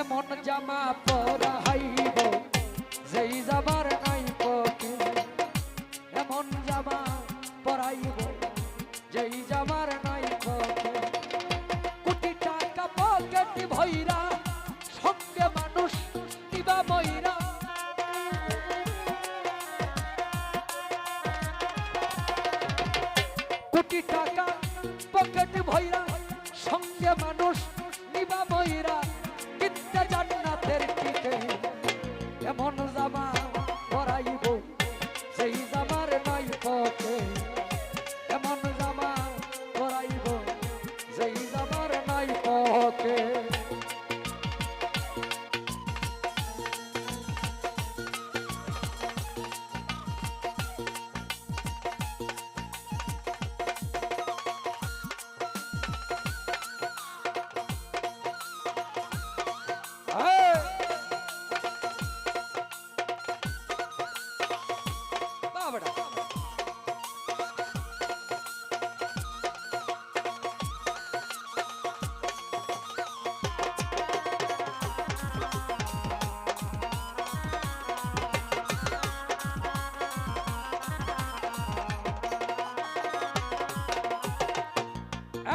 এমন জামা পরাইব যেই জামার নাই পকে, এমন জামা পরাইব যেই জামার নাই পকে। কোটি টাকা পকেট ভইরা সঙ্গে মানুষ দিবা মইরা, কোটি টাকা পকেট ভইরা সঙ্গে মানুষ নিবা মইরা, কিনতে জান্নাতের টিকে। এমন জামা পরাইব সেই জামার নাই পকে, এমন জামা পরাইব যেই জামার নাই পকে।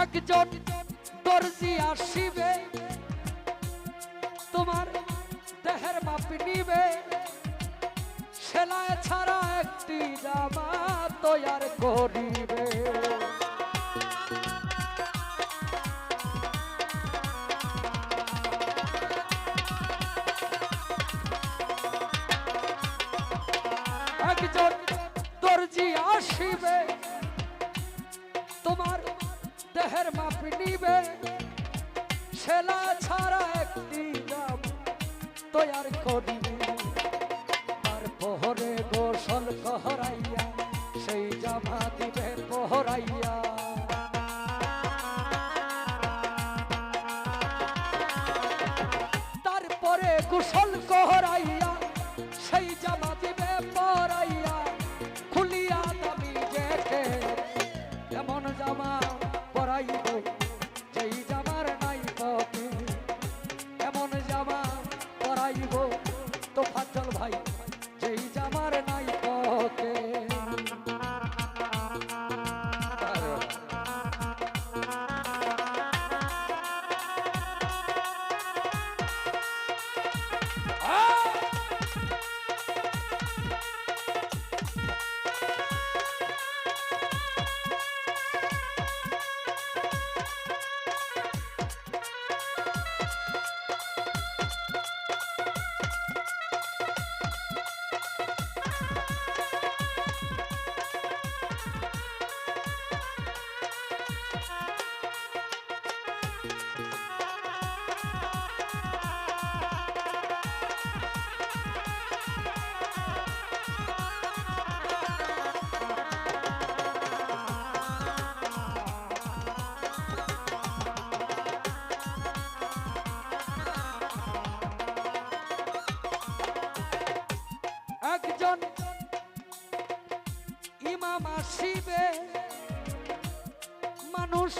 একজন দর্জি আসিবে তোমার দেহের মাপ নিবে, সেলাই ছাড়া একটি জামা তৈয়ার করিবে। একজন দর্জি আসিবে তোমার দেহের মাপ নিবে, সেলা ছাড়া একটি জামা তৈয়ার করিবে। আর পোহরে গোসল করাইয়া সেই জামা দিবে পহরাইয়া। তারপরে গোসল করাইয়া সেই জামা দিবে পরাইয়া, খুলিয়া দামি জেকে। এমন জামা পরাইব যেই জামার নাই পকে, এমন জামা পরাইব তোফাজ্জল ভাই যেই জামার নাই পকে। একজন ইমাম আসিবে মানুষ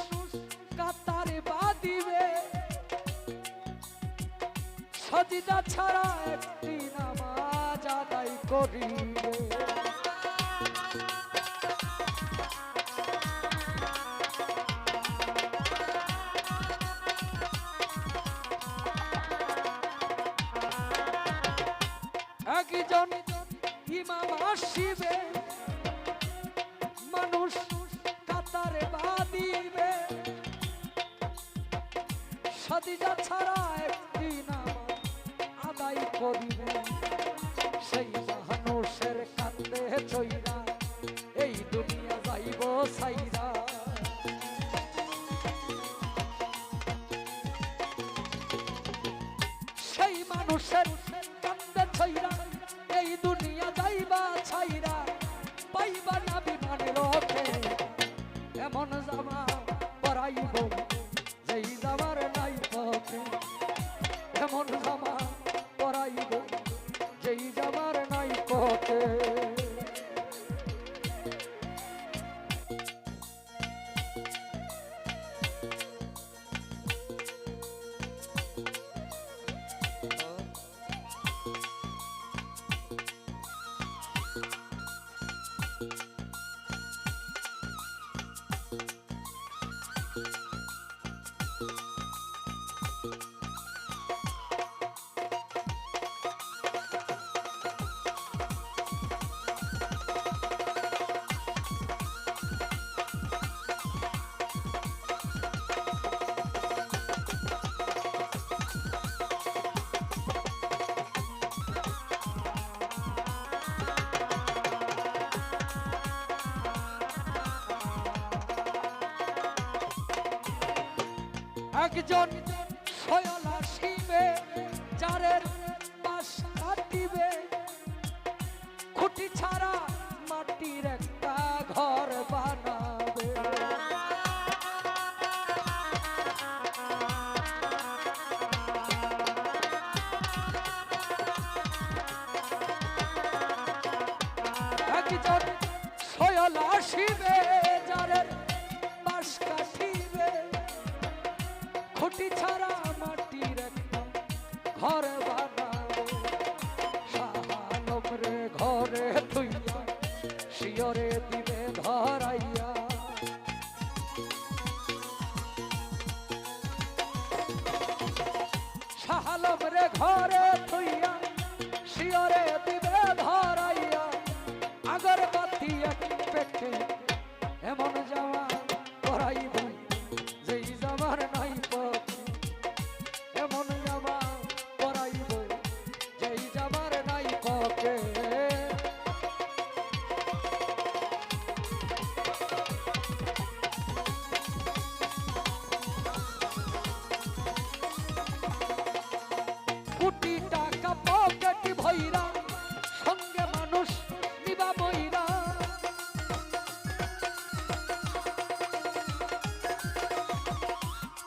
কাতারে বাঁধিবে, সজিদা ছাড়া একটি নামাজ আদায় করিবে। একজন ইমাম আসিবে মানুষ কাতারে বাঁধিবে, সজিদা ছাড়া একটি নামাজ আদায় করিবে। সেই মানুষের কান্দে চইরা এই দুনিয়া যাইব সাইরা। সেই মানুষের কান্দে চইরা এই দুনিয়া যাইবা ছাইরা, পাইবা না বিমানের রথে। এমন জামা পরাইব যেই জামার নাই পকে, এমন জামা পরাইব যেই জামার নাই পকে। একজন সয়লা শিবে যারের পাশ কাটিবে খুঁটি ছাড়া মাটির একটা ঘর বানাবে একজন সয়লা শিবে যারের পাশ কাটিবে খুঁটি ছাড়া মাটির একটা ঘর বানাবে শাহালম রে ঘরে থুইয়া শিয়রে দিবে ধরাইয়া শাহালম রে ঘরে থুইয়া শিয়রে দিবে ধরাইয়া আগরবাতি এক পেটে এমন জামা পরাইব যেই জামার নাই পথে এমন জামা পরাইব যেই জামার নাই পথে কোটি টাকা পকেট ভৈরা সঙ্গে মানুষ নিবা বইরা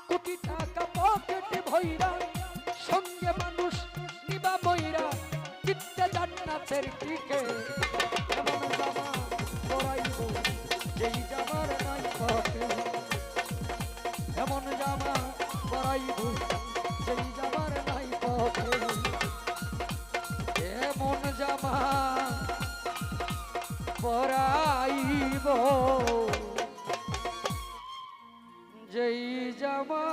কোটি টাকা পকেট ভৈরা সঙ্গে মানুষ নিবা বইরা চিত্তে জান্নাতের টিকে এমন জামা পরাইব যেই জামার নাই পথে এমন জামা পরাইব যেই জামার নাই পথে এমন জামা পরাইব যেই জামা